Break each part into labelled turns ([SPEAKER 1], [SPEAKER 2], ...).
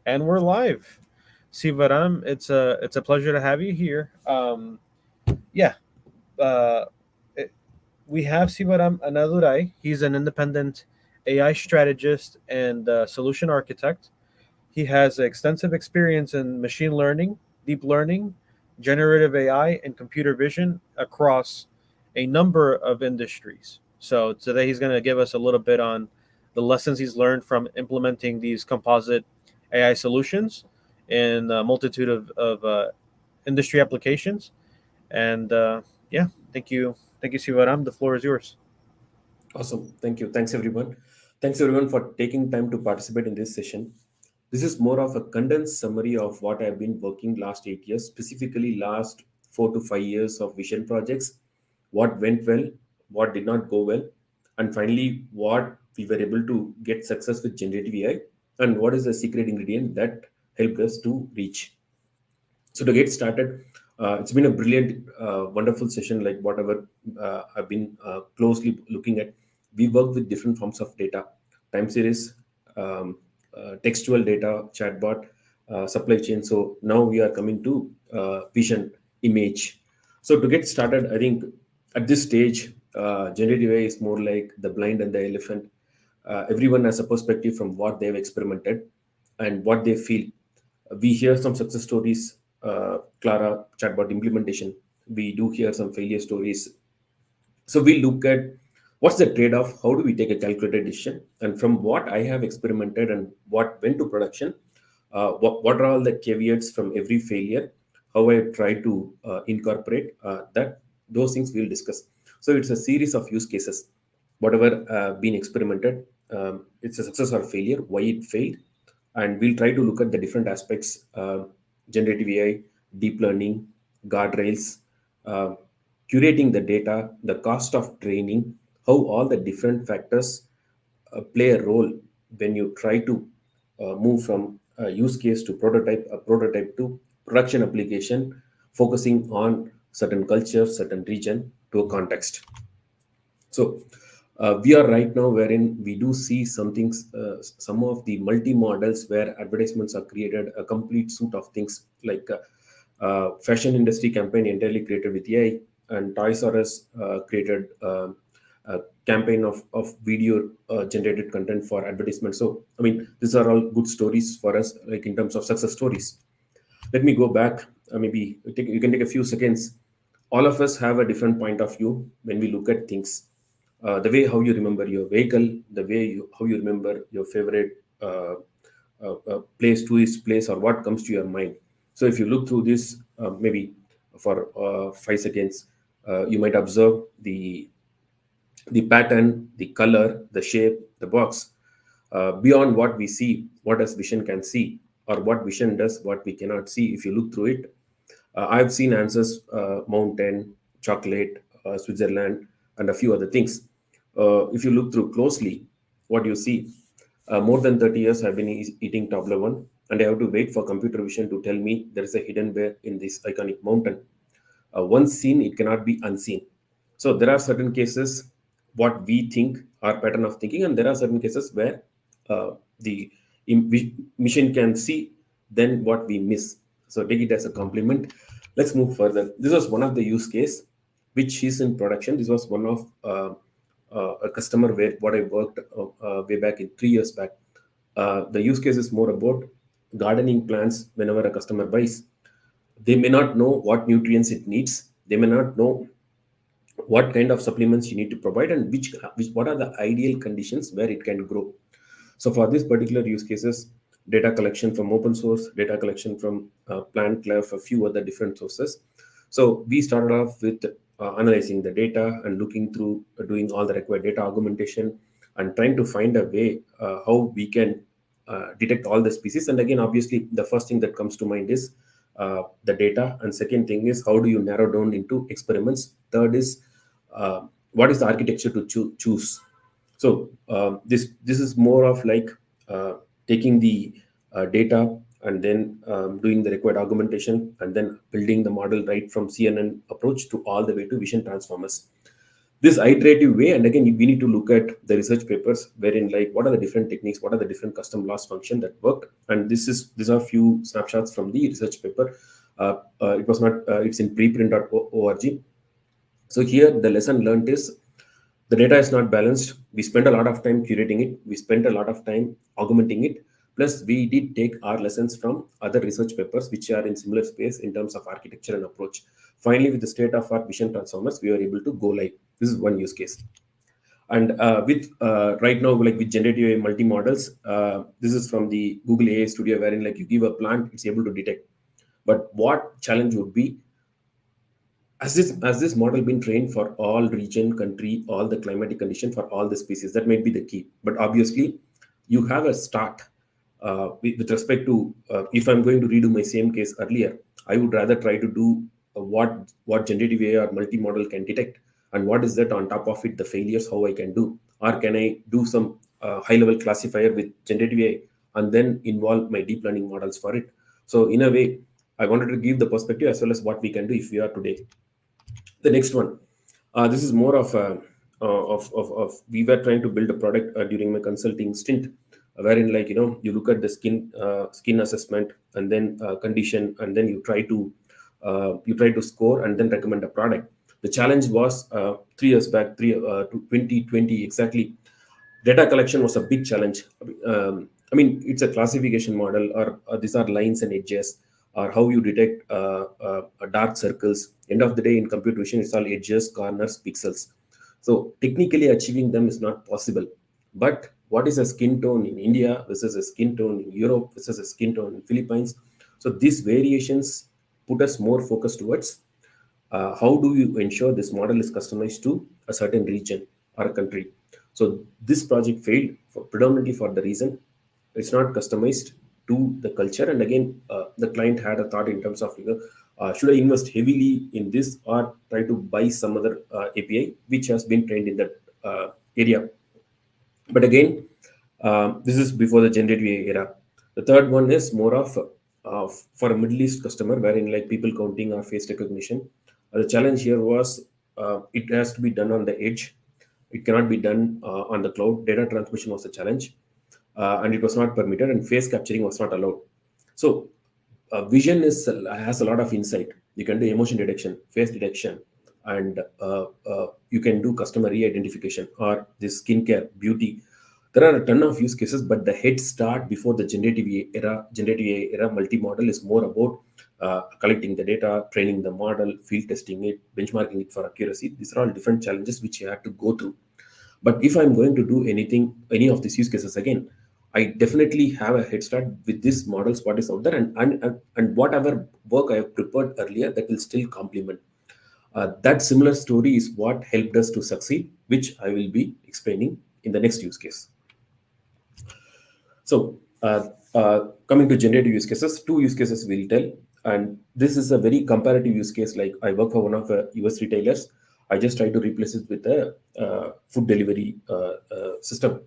[SPEAKER 1] And we're live. Sivaram, it's a pleasure to have you here. Yeah, uh, it, we have Sivaram Annadurai. He's an independent AI strategist and solution architect. He has extensive experience in machine learning, deep learning, generative AI, and computer vision across a number of industries. So today he's going to give us a little bit on the lessons he's learned from implementing these composite AI solutions in a multitude of industry applications. And yeah, thank you, Sivaram. The floor is yours.
[SPEAKER 2] Awesome. Thank you. Thanks, everyone. Thanks, everyone, for taking time to participate in this session. This is more of a condensed summary of what I've been working last 8 years, specifically last 4 to 5 years of vision projects, what went well, what did not go well, and finally, what we were able to get success with generative AI, and what is the secret ingredient that helped us to reach. So to get started, it's been a brilliant, wonderful session. Like whatever I've been closely looking at, we work with different forms of data, time series, textual data, chatbot, supply chain. So now we are coming to vision, image. So to get started, I think at this stage, generative AI is more like the blind and the elephant. Everyone has a perspective from what they've experimented and what they feel. We hear some success stories, Clara chatbot implementation. We do hear some failure stories. So we look at what's the trade-off, how do we take a calculated decision, and from what I have experimented and what went to production, what are all the caveats from every failure, how I try to incorporate that, those things we'll discuss. So it's a series of use cases, whatever been experimented, it's a success or failure, why it failed, and we'll try to look at the different aspects, generative AI, deep learning, guardrails, uh, curating the data, the cost of training, how all the different factors play a role when you try to move from a use case to prototype, a prototype to production application, focusing on certain culture, certain region to a context. So we are right now wherein we do see some things, some of the multi models where advertisements are created, a complete suite of things like fashion industry campaign entirely created with AI, and Toys R Us created a campaign of video generated content for advertisement. So I mean, these are all good stories for us, like in terms of success stories. Let me go back. Maybe you can take a few seconds. All of us have a different point of view when we look at things. The way how you remember your vehicle, the way how you remember your favorite place, tourist place, or what comes to your mind. So if you look through this, maybe for 5 seconds, you might observe the pattern, the color, the shape, the box. Beyond what we see, what does vision can see, or what vision does what we cannot see. If you look through it, I've seen answers: mountain, chocolate, Switzerland, and a few other things. If you look through closely, what you see, more than 30 years I've been eating Toblerone, and I have to wait for computer vision to tell me there is a hidden bear in this iconic mountain. Once seen, it cannot be unseen. So there are certain cases what we think are pattern of thinking, and there are certain cases where the machine can see then what we miss. So take it as a compliment. Let's move further. This was one of the use case which is in production. This was one of a customer where what I worked way back in 3 years back. The use case is more about gardening plants. Whenever a customer buys, they may not know what nutrients it needs. They may not know what kind of supplements you need to provide, and which what are the ideal conditions where it can grow. So for this particular use cases, data collection from open source, data collection from PlantClef, a few other different sources. So we started off with analyzing the data and looking through, doing all the required data augmentation, and trying to find a way how we can detect all the species. And again, obviously, the first thing that comes to mind is the data, and second thing is how do you narrow down into experiments. Third is what is the architecture to choose. So this is more of like taking the data and then doing the required augmentation and then building the model right from CNN approach to all the way to vision transformers. this iterative way. And again, we need to look at the research papers wherein, like, what are the different techniques, what are the different custom loss function that worked. And these are few snapshots from the research paper. It was not It's in preprint.org. So here the lesson learned is, the data is not balanced. We spent a lot of time curating it, we spent a lot of time augmenting it, plus we did take our lessons from other research papers which are in similar space in terms of architecture and approach. Finally, with the state of art vision transformers, we were able to go live. This is one use case. And with right now, like with generative AI multi-models, this is from the Google AI Studio, wherein, like, you give a plant, it's able to detect. But what challenge would be, has this model been trained for all region, country, all the climatic condition for all the species? That might be the key. But obviously, you have a start with respect to, if I'm going to redo my same case earlier, I would rather try to do what generative AI or multi-model can detect, and what is that on top of it, the failures, how I can do, or can I do some high-level classifier with generative AI and then involve my deep learning models for it. So in a way, I wanted to give the perspective as well as what we can do if we are today. The next one, this is more of a we were trying to build a product during my consulting stint, wherein, like, you look at the skin assessment, and then condition, and then you try to score and then recommend a product. The challenge was 3 years back, 2020 exactly. Data collection was a big challenge. I mean, it's a classification model, or these are lines and edges, or how you detect dark circles. End of the day, in computer vision, it's all edges, corners, pixels. So technically achieving them is not possible. But what is a skin tone in India versus a skin tone in Europe versus a skin tone in Philippines? So these variations put us more focused towards how do you ensure this model is customized to a certain region or a country. So this project failed predominantly for the reason it's not customized to the culture. And again, the client had a thought in terms of, should I invest heavily in this or try to buy some other API which has been trained in that area. But again, this is before the generative AI era. The third one is more of for a Middle East customer, wherein, like, people counting or face recognition. The challenge here was, it has to be done on the edge. It cannot be done on the cloud. Data transmission was a challenge, and it was not permitted, and face capturing was not allowed. So vision has a lot of insight. You can do emotion detection, face detection, and you can do customer re-identification or this skincare, beauty. There are a ton of use cases, but the head start before the generative AI era multi-model is more about collecting the data, training the model, field testing it, benchmarking it for accuracy. These are all different challenges which you have to go through. But if I'm going to do any of these use cases again, I definitely have a head start with these models, what is out there, and whatever work I have prepared earlier, that will still complement. That similar story is what helped us to succeed, which I will be explaining in the next use case. So, coming to generative use cases, two use cases we'll tell, and this is a very comparative use case. Like, I work for one of the US retailers. I just try to replace it with a food delivery system.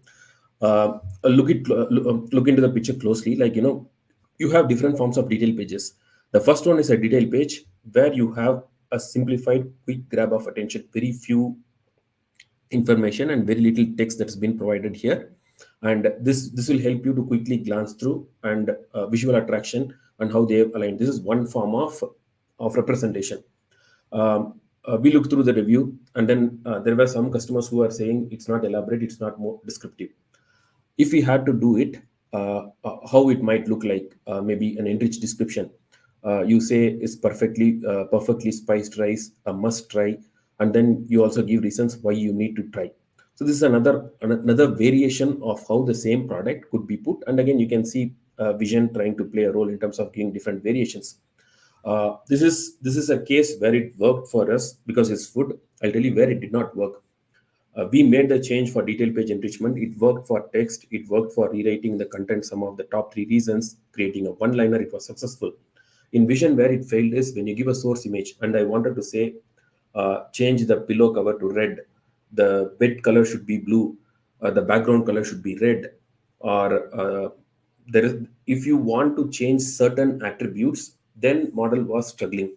[SPEAKER 2] Look into the picture closely. Like, you have different forms of detail pages. The first one is a detail page where you have a simplified, quick grab of attention, very few information and very little text that's been provided here. And this will help you to quickly glance through and visual attraction and how they have aligned. This is one form of representation. We looked through the review, and then there were some customers who are saying it's not elaborate, it's not more descriptive. If we had to do it, how it might look like, maybe an enriched description. You say it's perfectly spiced rice, a must try, and then you also give reasons why you need to try. So this is another variation of how the same product could be put. And again, you can see vision trying to play a role in terms of giving different variations. This is a case where it worked for us because it's food. I'll tell you where it did not work. We made the change for detail page enrichment. It worked for text. It worked for rewriting the content, some of the top three reasons, creating a one liner. It was successful. In vision, where it failed is when you give a source image, and I wanted to say, change the pillow cover to red, the bed color should be blue, the background color should be red, or there is, if you want to change certain attributes, then model was struggling.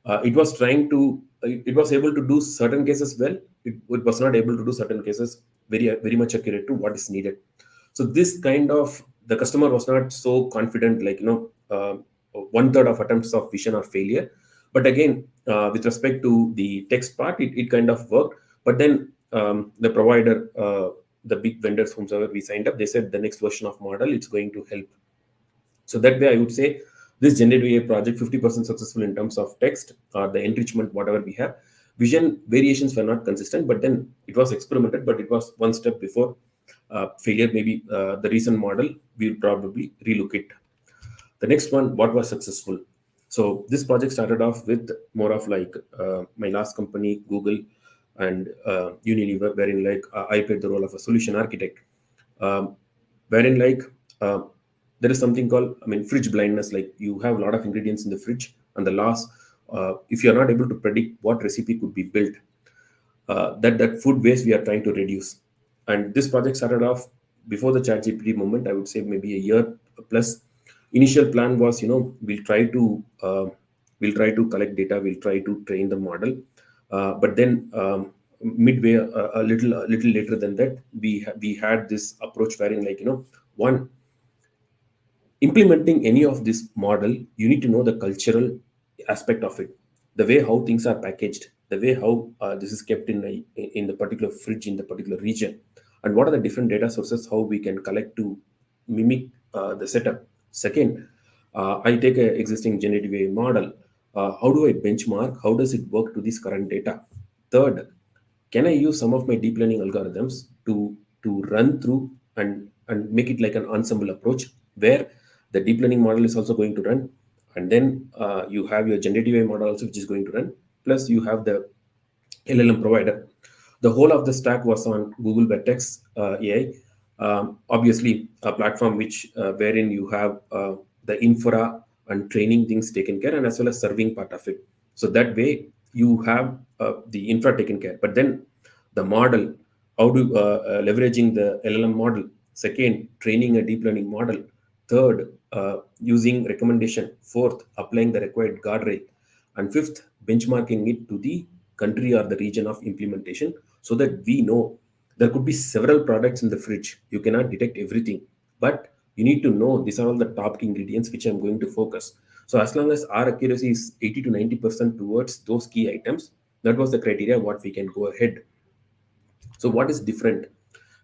[SPEAKER 2] It was able to do certain cases well. it was not able to do certain cases very much accurate to what is needed. So this kind of, the customer was not so confident, like, one third of attempts of vision or failure. But again, with respect to the text part, it kind of worked. But then the provider, the big vendors whomsoever we signed up, they said the next version of model, it's going to help. So that way, I would say this generative AI project 50% successful in terms of text or the enrichment, whatever we have. Vision variations were not consistent, but then it was experimented, but it was one step before failure. Maybe the recent model we'll probably relook it. The next one, what was successful? So this project started off with more of like my last company, Google, and Unilever, wherein like I played the role of a solution architect, um, wherein like uh, there is something called, I mean, fridge blindness. Like you have a lot of ingredients in the fridge, and the loss, if you are not able to predict what recipe could be built, that food waste we are trying to reduce. And this project started off before the chat gpt moment, I would say maybe a year plus. Initial plan was, we'll try to collect data, we'll try to train the model, but then midway, a little later than that, we had this approach wherein, like, one, implementing any of this model, you need to know the cultural aspect of it, the way how things are packaged, the way how this is kept in the particular fridge in the particular region, and what are the different data sources how we can collect to mimic the setup. Second, I take a existing generative AI model, how do I benchmark, how does it work to this current data. Third, can I use some of my deep learning algorithms to run through and make it like an ensemble approach, where the deep learning model is also going to run, and then you have your generative AI model also which is going to run, plus you have the LLM provider. The whole of the stack was on Google Vertex AI. Obviously, a platform which wherein you have the infra and training things taken care, and as well as serving part of it. So that way you have the infra taken care. But then the model, how do leveraging the LLM model. Second, training a deep learning model. Third, using recommendation. Fourth, applying the required guardrail. And fifth, benchmarking it to the country or the region of implementation, so that we know there could be several products in the fridge. You cannot detect everything, but you need to know these are all the top key ingredients which I'm going to focus. So as long as our accuracy is 80 to 90% towards those key items, that was the criteria what we can go ahead. So what is different?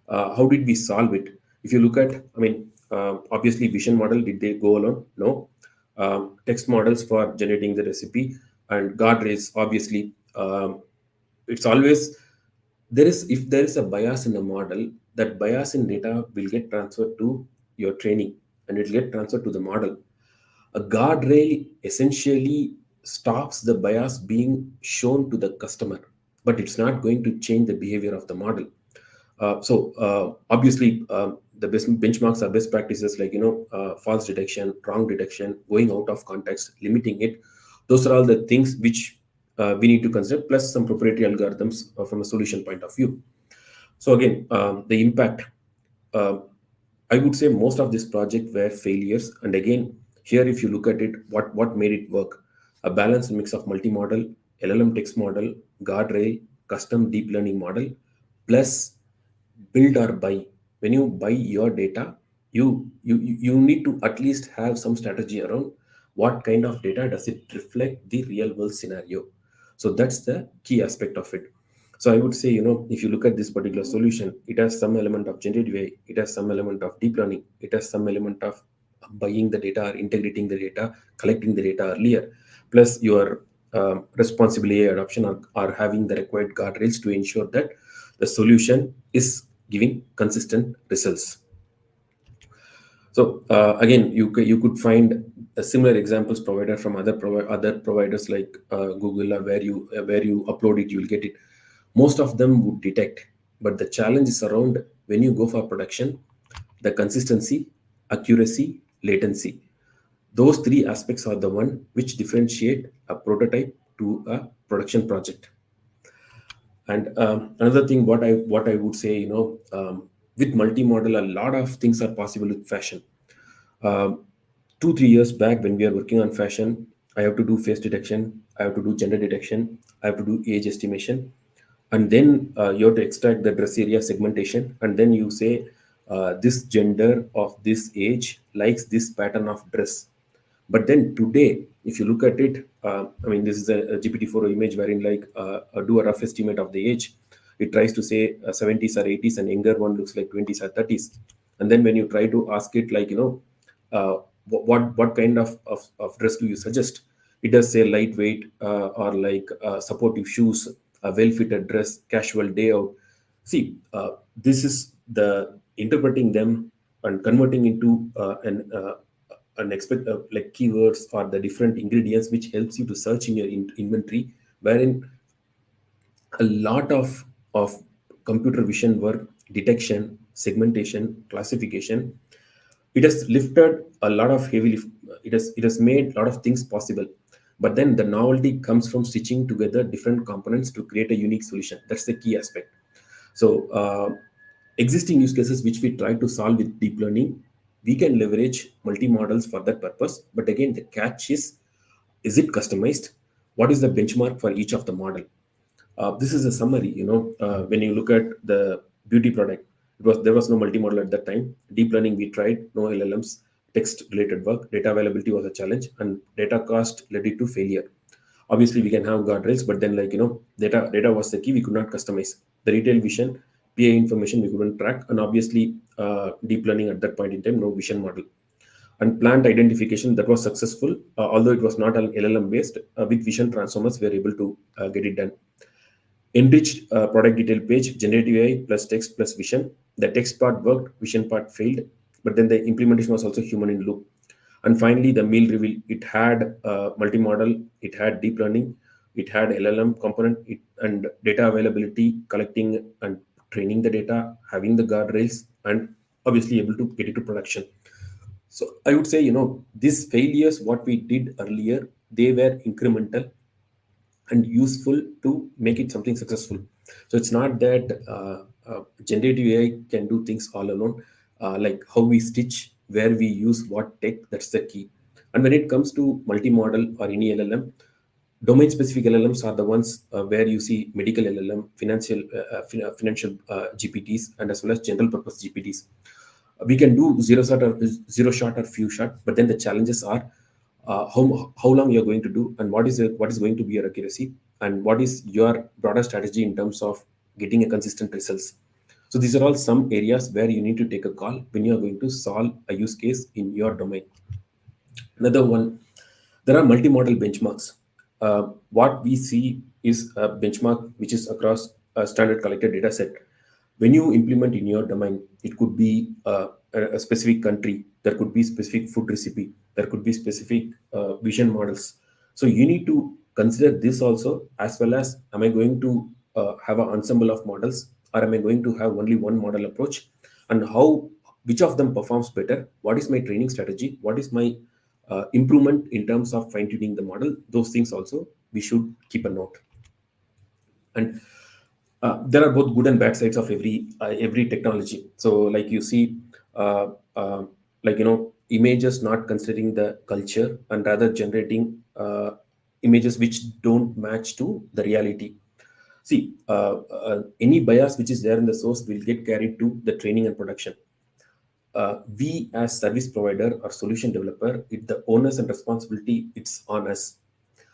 [SPEAKER 2] How did we solve it? If you look at, I mean, obviously vision model, did they go alone? No. Text models for generating the recipe, and guardrails, obviously. It's always, there is, if there is a bias in a model, that bias in data will get transferred to your training, and it will get transferred to the model. A guardrail essentially stops the bias being shown to the customer, but it's not going to change the behavior of the model. Obviously, the best benchmarks are best practices, like, false detection, wrong detection, going out of context, limiting it. Those are all the things which we need to consider, plus some proprietary algorithms from a solution point of view. So again, the impact. Uh, I would say most of this project were failures. And again, here, if you look at it, what made it work? A balanced mix of multi-model, LLM text model, guardrail, custom deep learning model, plus build or buy. When you buy your data, you need to at least have some strategy around what kind of data does it reflect the real world scenario. So that's the key aspect of it. So I would say, if you look at this particular solution, it has some element of generative AI, it has some element of deep learning, it has some element of buying the data or integrating the data, collecting the data earlier, plus your responsible AI adoption, or having the required guardrails to ensure that the solution is giving consistent results. So again, you could find similar examples provided from other providers like Google, or where you upload it, you'll get it. Most of them would detect, but the challenge is around when you go for production, the consistency, accuracy, latency. Those three aspects are the one which differentiate a prototype to a production project. And another thing, what I would say, with multi-model, a lot of things are possible with fashion. Um, 2 3 years back, when we are working on fashion, I have to do face detection, I have to do gender detection, I have to do age estimation, and then you have to extract the dress area segmentation, and then you say this gender of this age likes this pattern of dress. But then today, if you look at it, I mean, this is a GPT-4 image wherein like do a rough estimate of the age. It tries to say 70s or 80s, and younger one looks like 20s or 30s. And then when you try to ask it, like, what kind of dress do you suggest? It does say lightweight, or like supportive shoes, a well-fitted dress, casual day out. See, this is the interpreting them and converting into an expect like keywords or the different ingredients, which helps you to search in your inventory, wherein a lot of computer vision work, detection, segmentation, classification, it has lifted a lot of heavy lift. It has made a lot of things possible. But then the novelty comes from stitching together different components to create a unique solution. That's the key aspect. So existing use cases which we try to solve with deep learning, we can leverage multi-models for that purpose. But again, the catch is it customized? What is the benchmark for each of the model? This is a summary. When you look at the beauty product, there was no multimodal at that time. Deep learning we tried, no LLMs. Text related work, data availability was a challenge, and data cost led it to failure. Obviously, we can have guardrails, but then data was the key. We could not customize the retail vision, PA information we couldn't track, and obviously deep learning at that point in time, no vision model. And plant identification, that was successful, although it was not an LLM based. With vision transformers, we were able to get it done. Enriched product detail page, generative AI plus text plus vision. The text part worked, vision part failed, but then the implementation was also human in loop. And finally, the meal reveal, it had multimodal, it had deep learning, it had LLM component, and data availability, collecting and training the data, having the guardrails, and obviously able to get it to production. So I would say, these failures, what we did earlier, they were incremental and useful to make it something successful. So it's not that generative AI can do things all alone, like how we stitch, where we use what tech, that's the key. And when it comes to multimodal or any LLM, domain specific LLMs are the ones where you see medical LLM, financial GPTs, and as well as general purpose GPTs. We can do zero shot or few shot, but then the challenges are how long you're going to do, and what is going to be your accuracy, and what is your broader strategy in terms of getting a consistent results. So these are all some areas where you need to take a call when you are going to solve a use case in your domain. Another one, there are multimodal benchmarks. What we see is a benchmark which is across a standard collected data set. When you implement in your domain, it could be a specific country, there could be specific food recipe, there could be specific vision models. So you need to consider this also, as well as, am I going to have an ensemble of models, or am I going to have only one model approach, and how, which of them performs better, what is my training strategy, what is my improvement in terms of fine tuning the model. Those things also we should keep a note. And there are both good and bad sides of every technology. So like you see, uh, uh, images not considering the culture and rather generating images which don't match to the reality. See, any bias which is there in the source will get carried to the training and production. We as service provider or solution developer, the onus and responsibility, it's on us.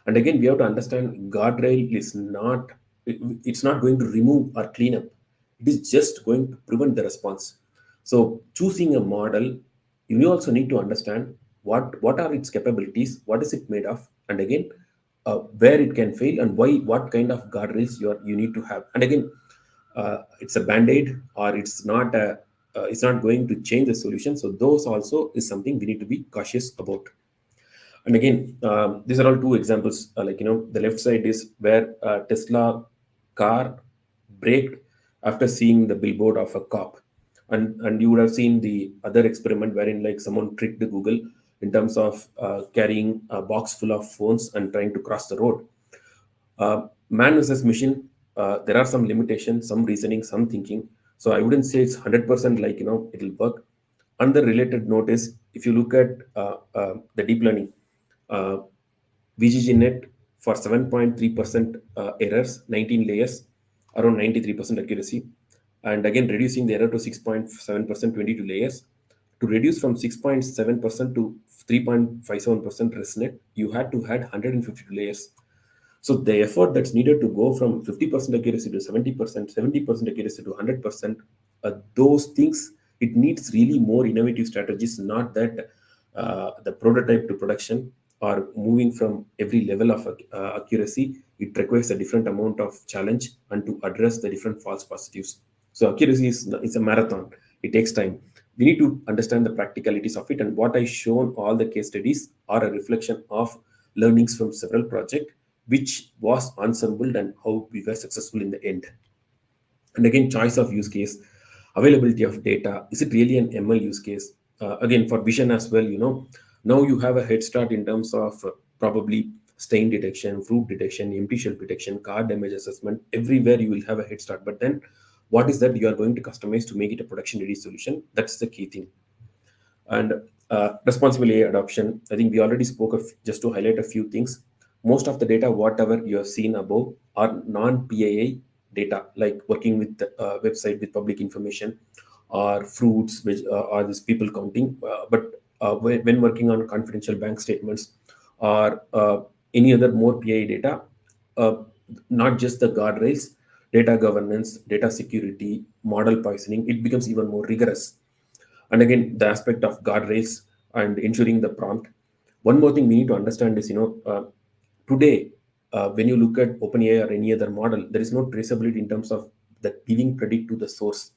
[SPEAKER 2] And again, we have to understand, guardrail is not, it's not going to remove or clean up, it is just going to prevent the response. So choosing a model, you also need to understand what are its capabilities, what is it made of, and again, where it can fail, and why, what kind of guardrails you need to have. And again, it's a band-aid, or it's not going to change the solution. So those also is something we need to be cautious about. And again, these are all two examples. The left side is where Tesla car braked after seeing the billboard of a cop, and you would have seen the other experiment wherein like someone tricked Google in terms of carrying a box full of phones and trying to cross the road. Man versus machine, there are some limitations, some reasoning, some thinking. So I wouldn't say it's 100% it'll work. Another related note is, if you look at the deep learning, uh, VGGNet for 7.3% errors, 19 layers, around 93% accuracy, and again reducing the error to 6.7%, 22 layers. To reduce from 6.7% to 3.57% resonate, you had to add 152 layers. So the effort that's needed to go from 50% accuracy to 70%, 70% accuracy to 100%, those things, it needs really more innovative strategies, not that the prototype to production or moving from every level of accuracy, it requires a different amount of challenge and to address the different false positives. So accuracy is a marathon. It takes time. We need to understand the practicalities of it. And what I shown all the case studies are a reflection of learnings from several projects, which was ensembled and how we were successful in the end. And again, choice of use case, availability of data, is it really an ML use case? Again, for vision as well, now you have a head start in terms of probably stain detection, fruit detection, empty shelf detection, car damage assessment. Everywhere you will have a head start, but then what is that you are going to customize to make it a production ready solution? That's the key thing. And responsible AI adoption, I think we already spoke of, just to highlight a few things. Most of the data, whatever you have seen above, are non-PAI data, like working with the website with public information, or fruits, which are these people counting. But when working on confidential bank statements or any other more PAI data, uh, not just the guardrails, data governance, data security, model poisoning, it becomes even more rigorous. And again, the aspect of guardrails and ensuring the prompt. One more thing we need to understand is, today, when you look at OpenAI or any other model, there is no traceability in terms of that giving credit to the source.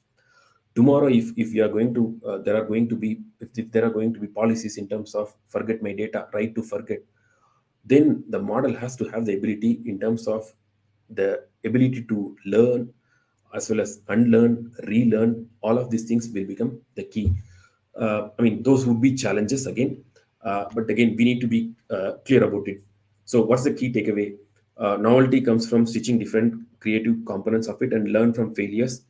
[SPEAKER 2] Tomorrow, if you are going to there are going to be, if there are going to be policies in terms of forget my data, right to forget, then the model has to have the ability in terms of the ability to learn as well as unlearn, relearn. All of these things will become the key. I mean, those would be challenges again, but again, we need to be clear about it. So, what's the key takeaway? Novelty comes from stitching different creative components of it and learn from failures,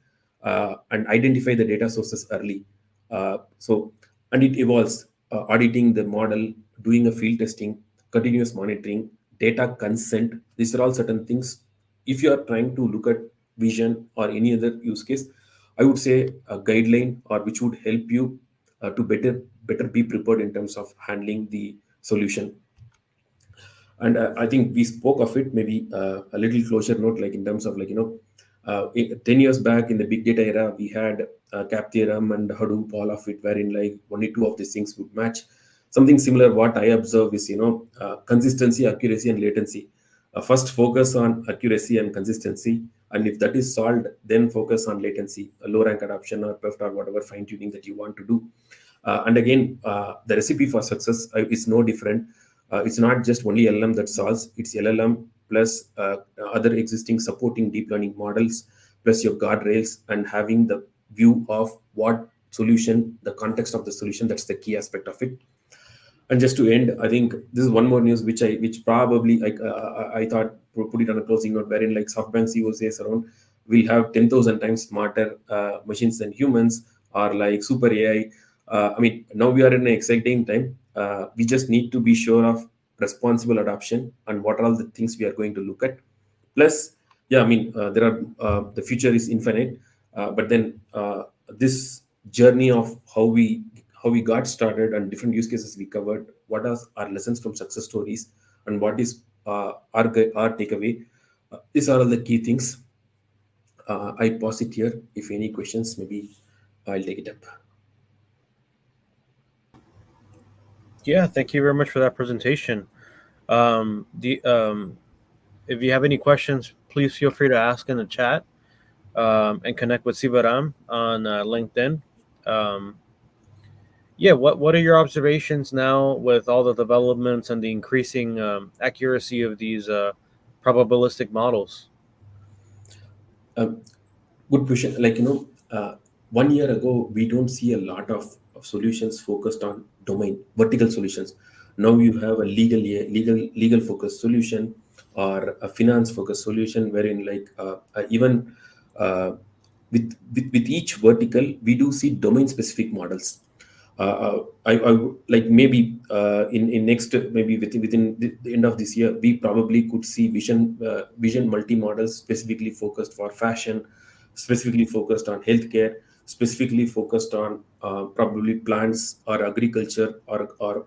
[SPEAKER 2] and identify the data sources early. And it evolves, auditing the model, doing a field testing, continuous monitoring, data consent. These are all certain things. If you are trying to look at vision or any other use case, I would say a guideline or which would help you to better be prepared in terms of handling the solution. And I think we spoke of it, maybe a little closure note, like in terms of, 10 years back in the big data era, we had cap theorem and Hadoop, all of it, wherein like only two of these things would match. Something similar, what I observe is, consistency, accuracy, and latency. First focus on accuracy and consistency, and if that is solved, then focus on latency, a low rank adoption or PEFT or whatever fine tuning that you want to do. And again, the recipe for success is no different. It's not just only LLM that solves, it's LLM plus other existing supporting deep learning models, plus your guardrails, and having the view of what solution, the context of the solution. That's the key aspect of it. And just to end, I think this is one more news which probably, like, I thought put it on a closing note, wherein like SoftBank CEO says around we'll have 10,000 times smarter machines than humans, or like super AI. I mean, now we are in an exciting time. We just need to be sure of responsible adoption and what are all the things we are going to look at. Plus, yeah, I mean, there are the future is infinite, but then this journey of how we got started and different use cases we covered, what are our lessons from success stories, and what is our takeaway. These are all the key things. I pause it here. If any questions, maybe I'll take it up.
[SPEAKER 1] Yeah, thank you very much for that presentation. The If you have any questions, please feel free to ask in the chat, and connect with Sivaram on LinkedIn. Um, yeah, what are your observations now with all the developments and the increasing accuracy of these probabilistic models?
[SPEAKER 2] Um, Good question. Like, 1 year ago, we don't see a lot of solutions focused on domain vertical solutions. Now you have a legal focused solution, or a finance focused solution, wherein like even with each vertical, we do see domain specific models. Like maybe in next maybe within the end of this year, we probably could see vision multi models specifically focused for fashion, specifically focused on healthcare, specifically focused on probably plants or agriculture or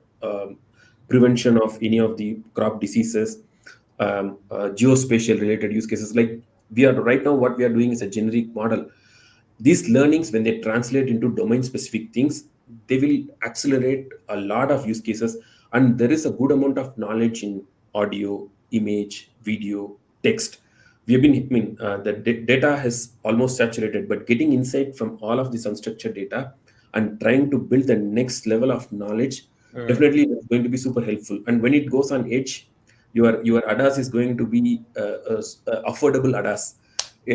[SPEAKER 2] prevention of any of the crop diseases, geospatial related use cases. Like we are right now, what we are doing is a generic model. These learnings, when they translate into domain specific things, they will accelerate a lot of use cases. And there is a good amount of knowledge in audio, image, video, text. We have been, I mean, the data has almost saturated, but getting insight from all of this unstructured data and trying to build the next level of knowledge,
[SPEAKER 1] Mm.
[SPEAKER 2] definitely is going to be super helpful. And when it goes on edge, your ADAS is going to be affordable ADAS.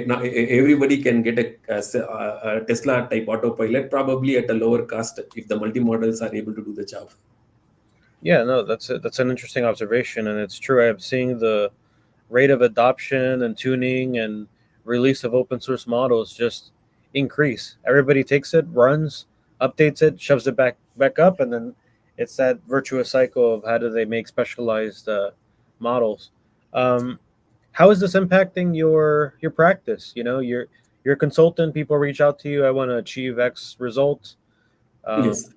[SPEAKER 2] Now everybody can get a Tesla type autopilot probably at a lower cost if the multi-models are able to do the job.
[SPEAKER 1] Yeah, no, that's an interesting observation, and it's true. I'm seeing the rate of adoption and tuning and release of open source models just increase. Everybody takes it, runs, updates it, shoves it back up, and then it's that virtuous cycle of how do they make specialized models. Um, how is this impacting your practice? You know, you're a consultant. People reach out to you. I want to achieve X result. Um,
[SPEAKER 2] Yes.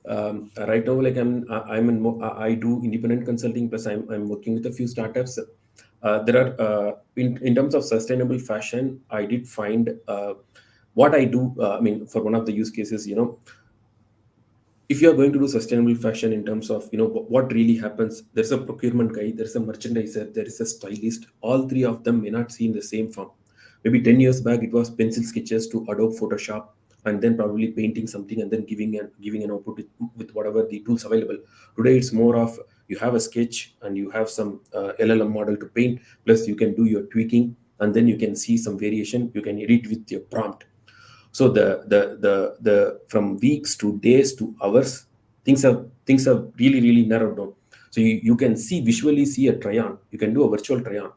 [SPEAKER 2] Right now, like I do independent consulting plus I'm working with a few startups. There are in terms of sustainable fashion, I did find what I do. I mean, for one of the use cases, if you are going to do sustainable fashion in terms of what really happens, there's a procurement guy, there's a merchandiser, there is a stylist. All three of them may not see in the same form. Maybe 10 years back it was pencil sketches to Adobe Photoshop, and then probably painting something and then giving an output with whatever the tools available. Today it's more of you have a sketch and you have some LLM model to paint, plus you can do your tweaking, and then you can see some variation, you can edit with your prompt. So the from weeks to days to hours, things have really narrowed down. So you can visually see a try on, you can do a virtual try on.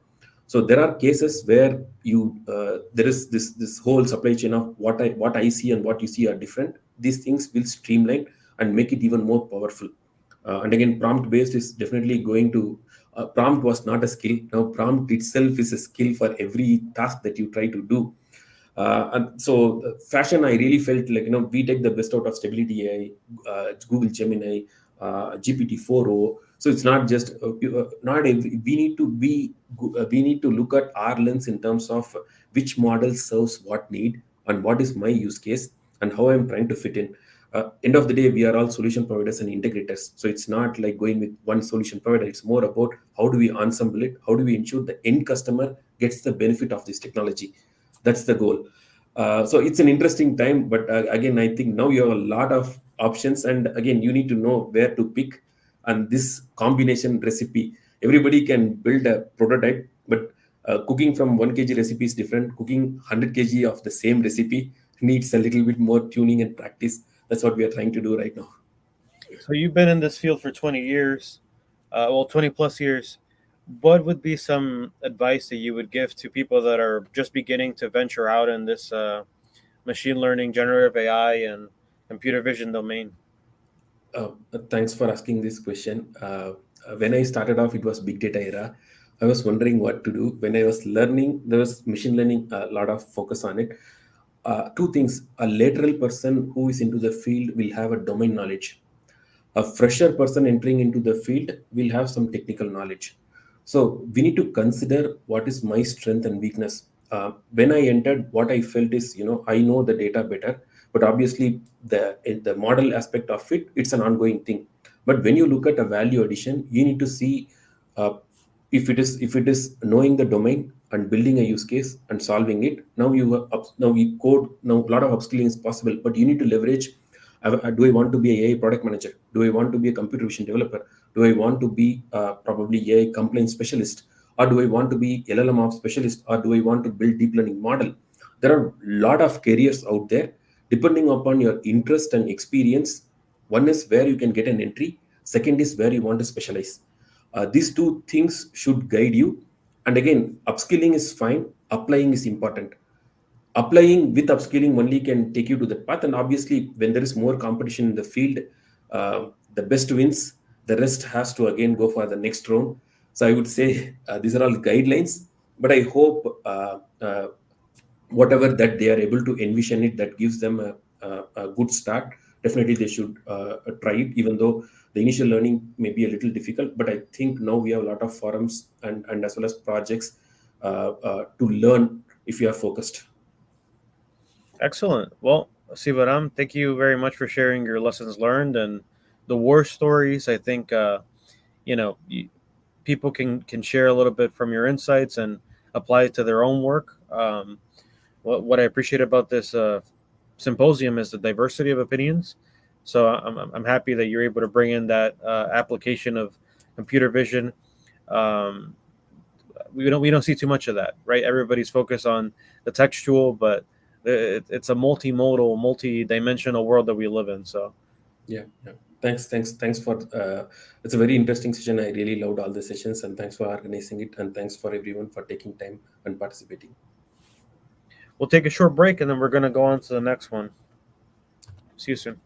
[SPEAKER 2] So there are cases where there is this whole supply chain of what I see and what you see are different. These things will streamline and make it even more powerful. And again, prompt based is definitely going to prompt was not a skill. Now prompt itself is a skill for every task that you try to do. And so fashion, I really felt like we take the best out of Stability AI, Google Gemini, GPT-4o. So it's not just not every, we need to look at our lens in terms of which model serves what need and what is my use case and how I'm trying to fit in. End of the day, we are all solution providers and integrators. So it's not like going with one solution provider. It's more about how do we ensemble it? How do we ensure the end customer gets the benefit of this technology? That's the goal. So it's an interesting time, but again, I think now you have a lot of options, and again, you need to know where to pick. And this combination recipe, everybody can build a prototype, but cooking from 1 kg recipe is different. Cooking 100 kg of the same recipe needs a little bit more tuning and practice. That's what we are trying to do right now.
[SPEAKER 1] so you've been in this field for 20 years, well, 20 plus years. What would be some advice that you would give to people that are just beginning to venture out in this machine learning, generative AI, and computer vision domain?
[SPEAKER 2] Thanks for asking this question. When I started off, it was big data era. I was wondering what to do. When I was learning, there was machine learning, a lot of focus on it. Two things: a lateral person who is into the field will have a domain knowledge. A fresher person entering into the field will have some technical knowledge. So we need to consider what is my strength and weakness. When I entered, what I felt is, I know the data better, but obviously the model aspect of it, it's an ongoing thing. But when you look at a value addition, you need to see uh, if it is knowing the domain and building a use case and solving it. Now we code. Now a lot of upskilling is possible, but you need to leverage. Do I want to be a AI product manager? Do I want to be a computer vision developer? Do I want to be probably AI complaint specialist? Or do I want to be LLM ops specialist? Or do I want to build deep learning model? There are a lot of careers out there. Depending upon your interest and experience, one is where you can get an entry. Second is where you want to specialize. These two things should guide you. And again, upskilling is fine. Applying is important. Applying with upskilling only can take you to that path. And obviously, when there is more competition in the field, the best wins. The rest has to again go for the next round. So I would say these are all guidelines, but I hope whatever that they are able to envision it, that gives them a good start. Definitely they should try it, even though the initial learning may be a little difficult. But I think now we have a lot of forums and as well as projects to learn if you are focused.
[SPEAKER 1] Excellent. Well, Sivaram, thank you very much for sharing your lessons learned and the war stories. I think you know people can share a little bit from your insights and apply it to their own work. What I appreciate about this symposium is the diversity of opinions. So I'm happy that you're able to bring in that application of computer vision. Um, we don't see too much of that, right? Everybody's focused on the textual, but it's a multimodal, multi-dimensional world that we live in. So
[SPEAKER 2] Yeah, yeah. Thanks for. It's a very interesting session. I really loved all the sessions, and thanks for organizing it, and thanks for everyone for taking time and participating.
[SPEAKER 1] we'll take a short break and then we're going to go on to the next one. See you soon.